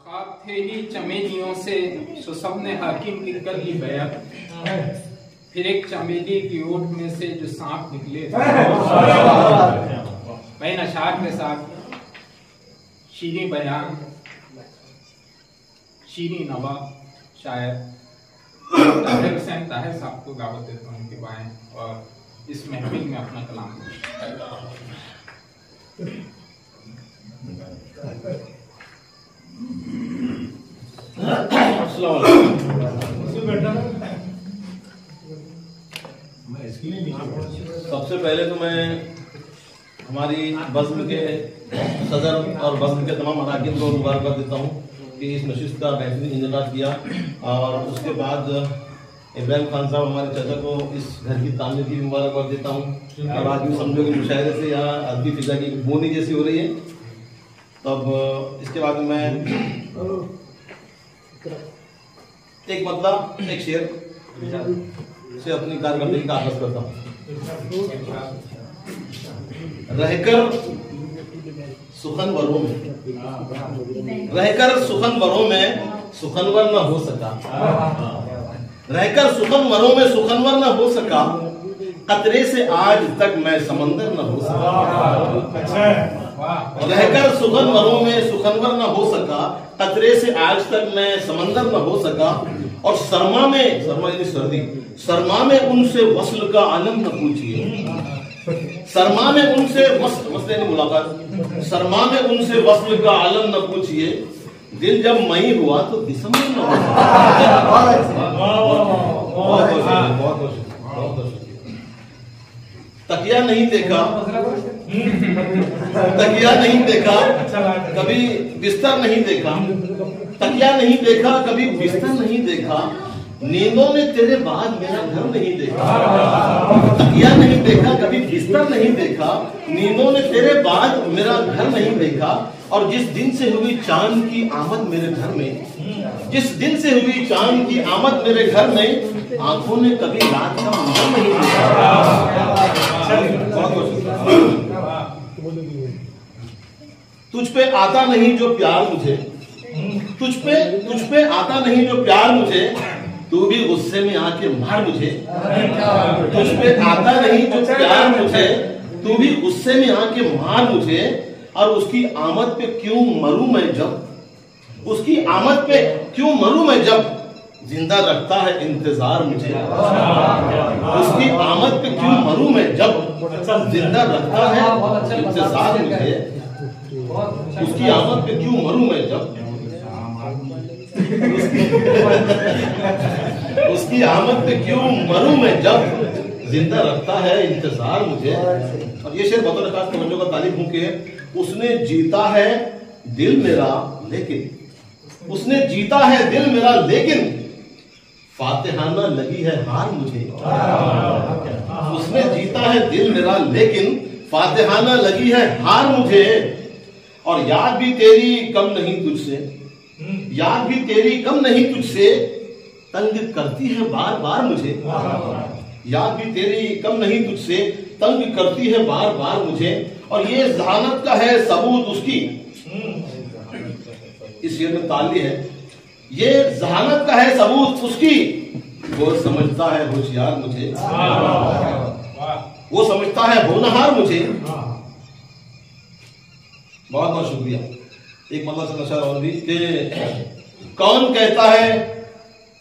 ख्वाब थे ही चमेलियों से सो सबने हाकिम की कर ली बैत। फिर एक चमेली की ओट में से जो सांप निकले बैन अशार के साथ शीरी बयान शीरी नवा शायर ताहिर हुसैन ताहिर साहब को दावत देता हूँ उनके बाएं और इस महफिल में अपना कलाम सबसे पहले तो मैं हमारी बज़्म के सदर और बज़्म के तमाम अराकीन को मुबारकबाद देता हूँ कि इस नशिस्त का बेहतरीन इंतजाम किया। और उसके बाद इब्राहिम खान साहब हमारे चाचा को इस घर की तामीर की मुबारकबाद देता हूँ। और आज भी समझो कि मुशायरे से यहाँ अदबी फिजा की बोनी जैसी हो रही है। तब इसके बाद मैं एक मतलब एक शेर से अपनी कारकर्दगी का आगाज करता हूँ। रहकर सुखनवरों में सुखनवर न हो सका, रहकर सुखनवरों में सुखनवर न हो सका, कतरे से आज तक मैं समंदर न हो सका। रहकर सुखनवरों में सुखनवर न हो सका, कतरे से आज तक मैं समंदर न हो सका। और शर्मा यानी सर्दी, शर्मा में उनसे वस्ल का आलम न पूछिए, शर्मा में उनसे वस्ल यानी मुलाकात, शर्मा में उनसे वस्ल का आलम न पूछिए। दिल जब मई हुआ तो दिसंबर न हो सका। बहुत तकिया नहीं देखा, तकिया नहीं देखा, कभी बिस्तर नहीं देखा, तकिया नहीं देखा, कभी बिस्तर नहीं देखा। नींदों ने तेरे बाद मेरा घर नहीं देखा, तकिया नहीं देखा, कभी बिस्तर नहीं देखा। नींदों ने तेरे बाद मेरा घर नहीं देखा। और जिस दिन से हुई चांद की आमद मेरे घर में, जिस दिन से हुई चांद की आमद मेरे घर में, आंखों ने कभी रात का मंजर नहीं देखा। तुझ पे आता नहीं जो प्यार मुझे, तुझ पे आता नहीं जो प्यार मुझे, तू भी गुस्से में आके मार मुझे। तुझ पे आता नहीं जो प्यार मुझे, तू भी गुस्से में आके मार मुझे। और उसकी आमद पे क्यों मरूं मैं जब, उसकी आमद पे क्यों मरूं मैं जब, जिंदा रखता है इंतजार मुझे। उसकी आमद पे क्यों मरूं मैं जब, जिंदा रखता है इंतजार मुझे। उसकी आमद पे क्यों मरूं मैं जब, उसकी आमद पे क्यों मरूं मैं जब, जिंदा रखता है इंतजार मुझे। और ये शेर बतौर खास तवज्जो का तारीफ हूं कि उसने जीता है दिल मेरा लेकिन, उसने जीता है दिल मेरा लेकिन, फातिहाना लगी है हार मुझे। उसने जीता है दिल मेरा लेकिन, फातिहाना लगी है हार मुझे। और याद भी तेरी कम नहीं तुझसे, याद भी तेरी कम नहीं तुझसे, तंग करती है बार बार मुझे। याद भी तेरी कम नहीं तुझसे, तंग करती है बार बार मुझे। और ये जहानत का है सबूत उसकी, इस शेर में ताली है, ये जहानत का है सबूत उसकी, वो समझता है होशियार मुझे, वो समझता है होनहार मुझे। बहुत बहुत शुक्रिया। एक मतलब से नशा और भी कि कौन कहता है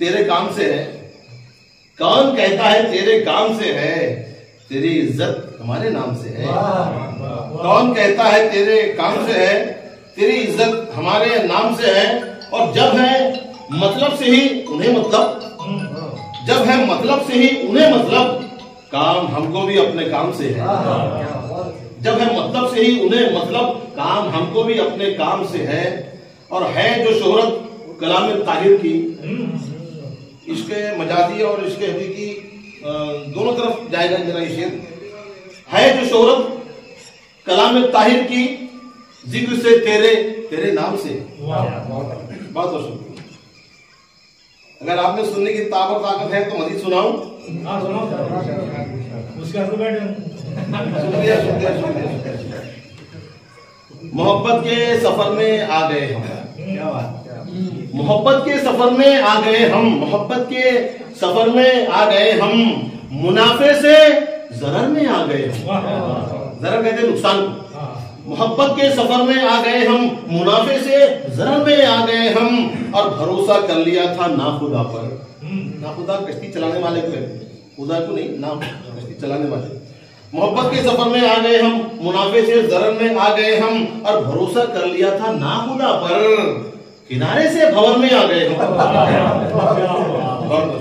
तेरे काम से है, कौन कहता है तेरे काम से है, तेरी इज्जत हमारे नाम से है। कौन कहता है तेरे काम से है, तेरी इज्जत हमारे नाम से है। और जब है मतलब से ही उन्हें मतलब, जब है मतलब से ही उन्हें मतलब, काम हमको भी अपने काम से है। जब है मतलब से ही उन्हें मतलब, काम हमको भी अपने काम से है। और है जो शोहरत कलाम ताहिर की, इसके मजादी और इसके हकीकी दोनों तरफ जाएगा जरा ये शेर। है जो शोहरत कलाम ताहिर की, जिक्र से तेरे नाम से। बहुत बहुत शुक्रिया। अगर आपने सुनने की ताकत है तो मजीद सुनाऊं। शुक्रिया शुक्रिया शुक्रिया। मोहब्बत के सफर में आ गए हम, क्या बात। मोहब्बत के सफर में आ गए हम, मोहब्बत के सफर में आ गए हम, मुनाफे से जरर में आ गए हम। जरर कहते हैं नुकसान को। मोहब्बत के सफर में आ गए हम, मुनाफे से जरर में आ गए हम, और भरोसा कर लिया था ना खुदा पर। ना खुदा कश्ती चलाने वाले को, खुदा को नहीं, ना कश्ती चलाने वाले। मोहब्बत के सफर में आ गए हम, मुनाफे से जरर में आ गए हम, और भरोसा कर लिया था ना खुदा पर, किनारे से भंवर में आ गए हम। बहुत बहुत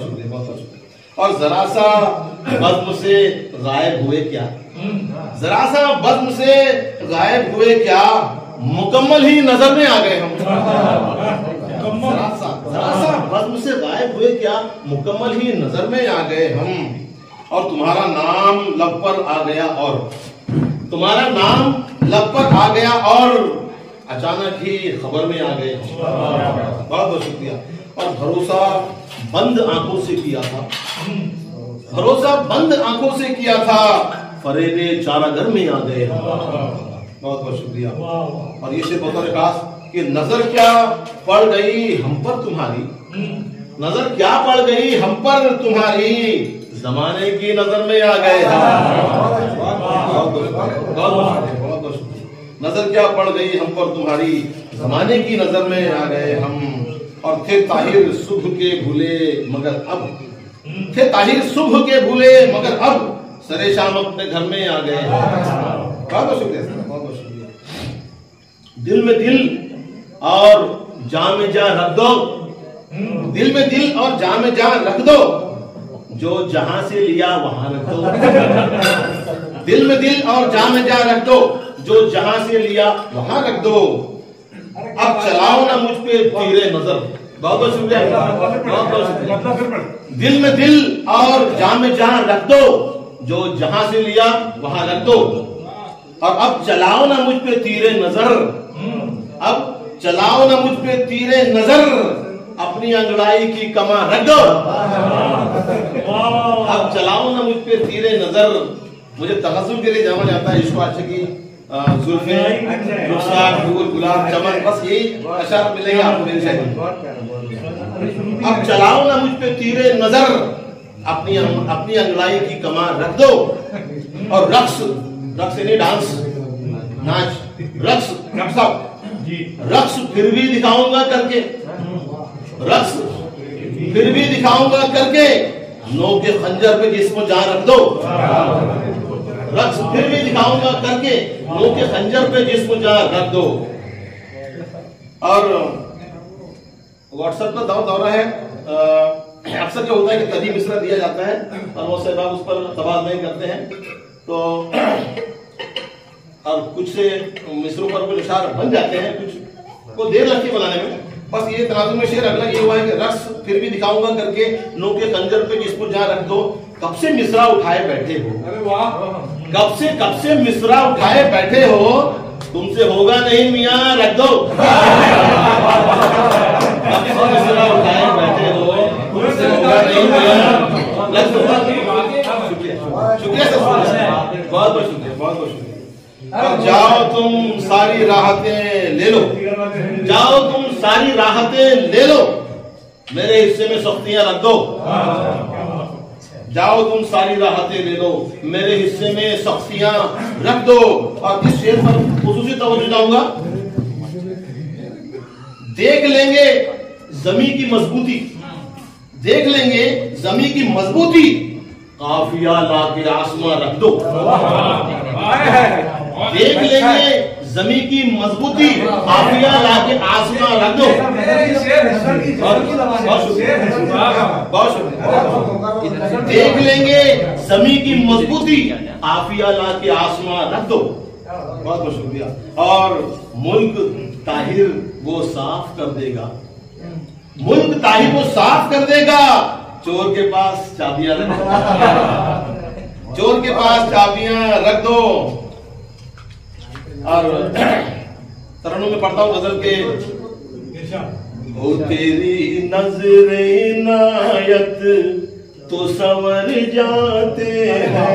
शुक्रिया, बहुत बहुत शुक्रिया। और जरा सा बज़्म से गायब हुए क्या, जरा सा बज़्म से गायब हुए क्या, मुकम्मल ही नजर में आ गए हम। जरा सा बज़्म से गायब हुए क्या, मुकम्मल ही नजर में आ गए हम। और तुम्हारा नाम लब पर आ गया, और तुम्हारा नाम लब पर आ गया, और अचानक ही खबर में आ गए। बहुत बहुत शुक्रिया। और भरोसा बंद आंखों से किया था, भरोसा बंद आंखों से किया था, फरेबे चारागर में आ गए। बहुत बहुत शुक्रिया। और ये से बतौर खास कि नजर क्या पड़ गई हम पर तुम्हारी, नजर क्या पड़ गई हम पर तुम्हारी, जमाने की नजर में आ गए। बहुत नजर क्या पड़ गई हम पर तुम्हारी, जमाने की नजर में आ गए हम। और थे ताहिर सुबह के भूले मगर अब, थे ताहिर सुबह के भूले मगर अब, सरे शाम अपने घर में आ गए। बहुत बहुत शुक्रिया, बहुत बहुत शुक्रिया। दिल में दिल और जान में जान रख दो, दिल में दिल और जान में जान रख दो, जो जहां से लिया वहां रख दो। दिल में दिल और जान में जान रख दो, जो जहां से लिया वहां रख दो। अब चलाओ ना मुझ पे तीरे नजर। बहुत बहुत शुक्रिया, बहुत बहुत शुक्रिया। दिल में दिल और जान में जान रख दो, जो जहां से लिया वहां रख दो। और अब चलाओ ना मुझ पे तीरे नजर, अब चलाओ ना मुझ पे तीरे नजर, अपनी अंगड़ाई की कमा रख दो। अब चलाओ ना मुझ पे तीरे नजर। मुझे तगज़ुल के लिए जाना जाता है, इसको अच्छे की जुल्फें, रुखसार, फूल, गुलाब, चमन, बस यही अशर मिलेगा आपको इंशाअल्लाह। अब चलाओ ना मुझ पे तीरे नजर, अपनी अंगड़ाई की कमान रख दो। और रक्स, रक्स यानी डांस, नाच, रक्स, रक्स फिर भी दिखाऊंगा करके, रक्स फिर भी दिखाऊंगा करके, नो के खंजर पे जिस्म जान रख दो। रक्स फिर भी दिखाऊंगा करके, नो के खंजर पे जिस्म जान रख दो। और व्हाट्सएप का दौरा है, अक्सर क्या होता है कि तदी मिसरा दिया जाता है और वो साहब उस पर तबादले करते हैं, तो और कुछ से मिसरों पर कुछ इशार बन जाते हैं, कुछ को देर लगती है बनाने में। बस ये तनाजुम में शेर अगला ये हुआ है कि रक्स फिर भी दिखाऊंगा करके, नो के खंजर पे जिसको जहां रख दो। कब से मिसरा उठाए बैठे हो, अरे वाह, कब से मिसरा उठाए बैठे हो, तुमसे होगा नहीं मियां रख दो। कब से मिसरा उठाए बैठे हो, तुमसे होगा नहीं मियां रख दो। शुक्रिया सर, बहुत बहुत शुक्रिया, बहुत बहुत शुक्रिया। जाओ तुम सारी राहतें ले लो, जाओ तुम सारी राहतें ले लो, मेरे हिस्से में सख्तियां रख दो। जाओ तुम सारी राहतें ले लो, मेरे हिस्से में सख्तियां रख दो। और इस शेर पर खुसूसी तवज्जो चाहूंगा। देख लेंगे जमी की मजबूती, देख लेंगे जमी की मजबूती, काफिया लाके आसमां रख दो। देख लेंगे जमी की मजबूती, काफिया लाके आसमां रख दो। बहुत शुक्रिया। देख लेंगे जमी की मजबूती, काफिया लाके आसमां रख दो। बहुत बहुत शुक्रिया। और मुल्क ताहिर वो साफ कर देगा, मुल्क ताहिर वो साफ कर देगा, चोर के पास चाबियां रख दो, चोर के पास चाबियां रख दो। और तरन्नुम में पढ़ता हूं गजल के, ओ तेरी नजरे इनायत तो संवर जाते हैं,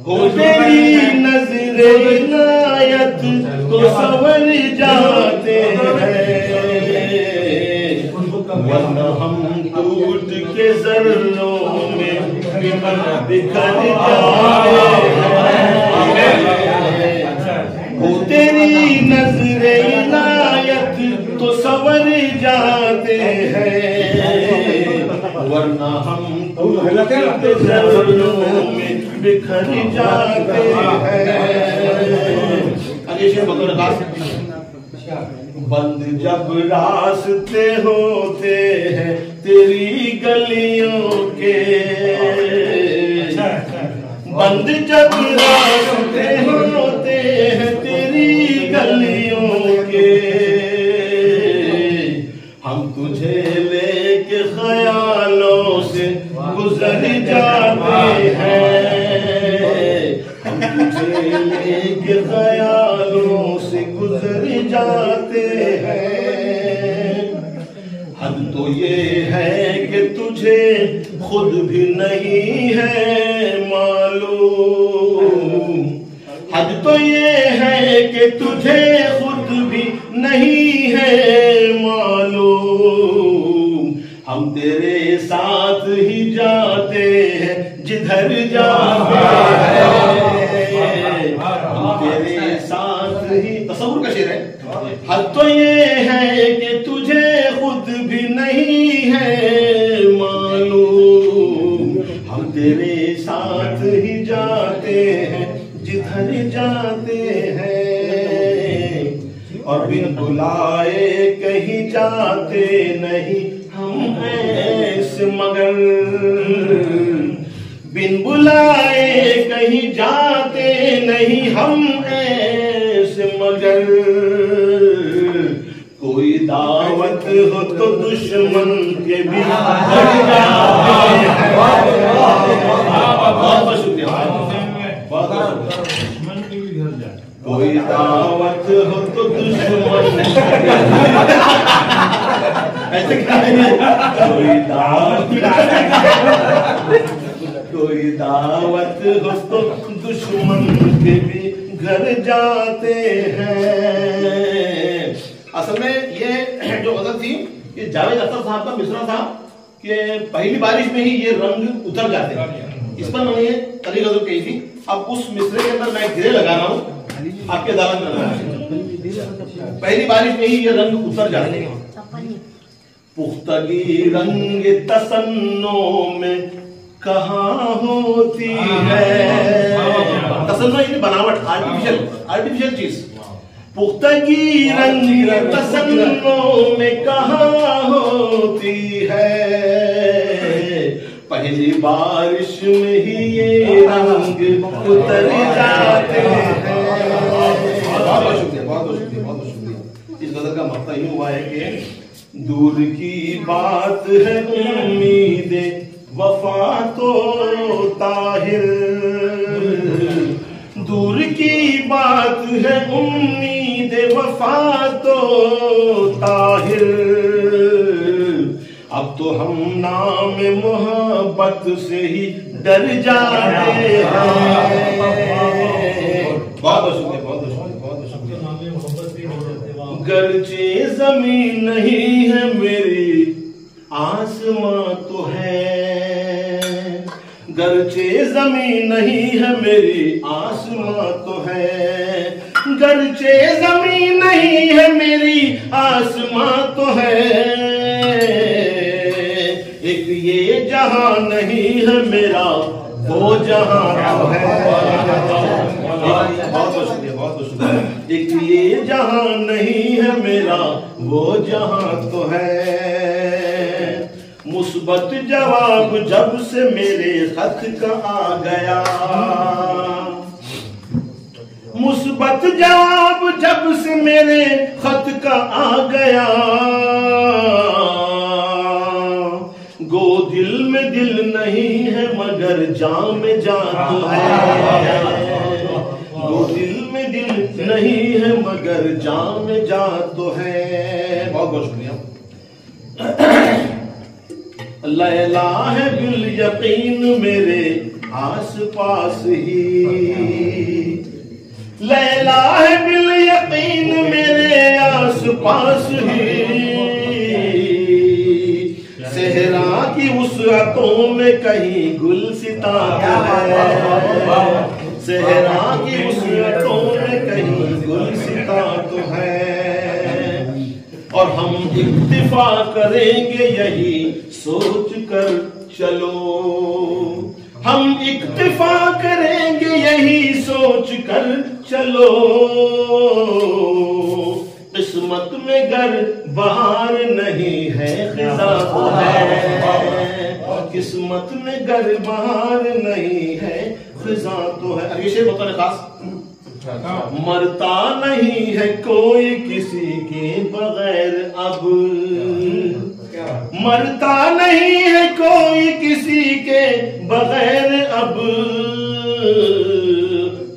ओ तेरी नजरे इनायत तो सवर जाते हैं, वरना हम टूट के जर्रों में बिखर जाते हैं। वो तेरी नजरे इनायत तो सवर जाते हैं, वरना हम टूट के जर्रों में बिखर जाते हैं। बंद जब रास्ते होते हैं तेरी गलियों के, बंद जब रास्ते होते हैं तेरी गलियों के, हम तुझे लेके ख्यालों से गुजर जाते हैं, हम तुझे लेके ख्यालों से गुजर जाते हैं। हद तो ये है कि तुझे खुद भी नहीं है मालूम, हद तो ये है कि तुझे खुद भी नहीं है मालूम। हम तेरे साथ ही जाते हैं जिधर जाते हैं, हम तेरे साथ ही। तसव्वुर का शेर है। हद तो ये है कि तुझे खुद भी नहीं है मालूम, हम तेरे साथ ही जाते हैं जिधर जाते हैं। और बिन बुलाए कहीं जाते नहीं हम ऐसे मगर, बिन बुलाए कहीं जाते नहीं हम ऐसे मगर। कोई दावत हो तो दुश्मन के भी घर जाते हैं। बहुत बहुत शुक्रिया, बहुत दुश्मन के भी घर जाते। कोई दावत हो तो दुश्मन ऐसे क्या है? कोई दावत हो तो दुश्मन के भी घर जाते हैं। असल में ये जो गजल थी ये जावेद अख्तर साहब का मिसरा था कि पहली बारिश में ही ये रंग उतर जाते हैं। इस पर मैंने ये कली गजल कही थी। अब उस मिसरे के अंदर मैं गिरे लगा रहा हूँ आपके दालत में। पहली बारिश में ही ये रंग उतर जाते हैं। पुख्तगी रंग तसन्नो में कहाँ होती है, तसन्नो यानी बनावट, आर्टिफिशियल चीज। पुख्तगी रंग तसन्नो में कहाँ होती है, पहली बारिश में ही ये रंग उतर जाते हैं। बहुत शुक्रिया, बहुत शुक्रिया, बहुत शुक्रिया। इस गजल का मतलब यूं हुआ है कि दूर की बात है उम्मीदे वफा तो ताहिर, दूर की बात है उम्मीदे वफा तो ताहिर। अब तो हम नाम मोहब्बत से ही डर जाते हैं। बहुत शुक्रिया, बहुत शुक्रिया, बहुत शुक्रिया। गर्चे जमीन नहीं है मेरी आसमां तो है, गर्चे जमीन नहीं है मेरी आसमां तो है, गर्चे जमीन नहीं है मेरी आसमां तो है। एक ये जहां नहीं है मेरा वो जहां तो है। बहुत शुक्रिया, बहुत शुक्रिया। एक ये जहां नहीं है मेरा वो जहां तो है। मुस्बत जवाब जब से मेरे खत का आ गया, मुस्बत जवाब जब से मेरे खत का आ गया, गो दिल में दिल नहीं है मगर जान में जान तो है, गो दिल में दिल नहीं है मगर जान में जान तो है। बहुत बहुत शुक्रिया। लैला है बिल यकीन मेरे आस पास ही, लैला है बिल यकीन मेरे आस पास ही, सहरा की वुसअतों में कहीं गुलसिता है, सहरा की वुसअतों में कहीं गुलसिता तो है। और हम इक्तिफा करेंगे यही सोच कर चलो, हम इक्तिफा करेंगे यही सोच कर चलो। किस्मत में गर बहार नहीं है खिज़ा तो है, किस्मत में गर बहार नहीं है खिज़ा तो है। अरे शेर बताने खास, मरता नहीं है कोई किसी के बगैर अब, मरता नहीं है कोई किसी के बगैर अब।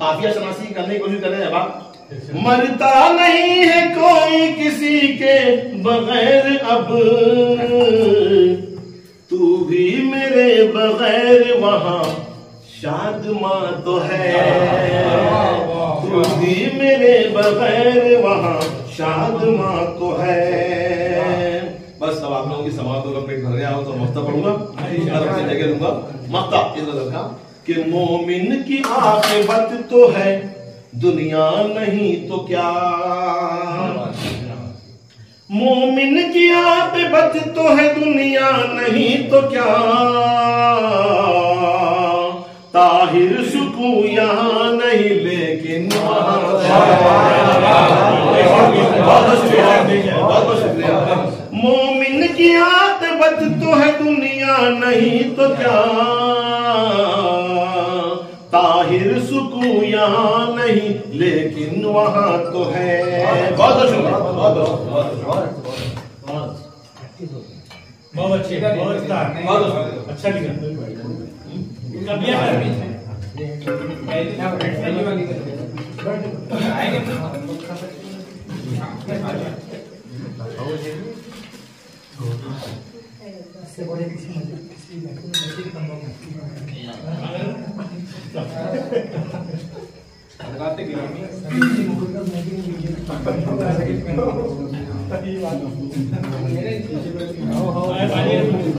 आफिया शनासी करने की कोशिश कर रहे हैं बात। मरता नहीं है कोई किसी के बगैर अब, तू भी मेरे बगैर वहां शादमां तो है, तू भी मेरे बगैर वहां शादमां तो है। बस अब आप लोगों की समातों का पेट भर गया हो तो मफ्ता पढ़ूंगा, अपनी जगह लूंगा। मफ्ता इस नजर का कि मोमिन की आखिरत तो है दुनिया नहीं तो क्या, मोमिन की आखिरत तो है दुनिया नहीं तो क्या। ताहिर सुकून यहाँ नहीं लेकिन मोमिन की आखिरत तो है दुनिया नहीं तो क्या, ताहिर सुकून यहाँ नहीं लेकिन वहाँ तो है। बहुत शुक्रिया, बहुत अच्छे, बहुत अच्छा लिखा। गिरामी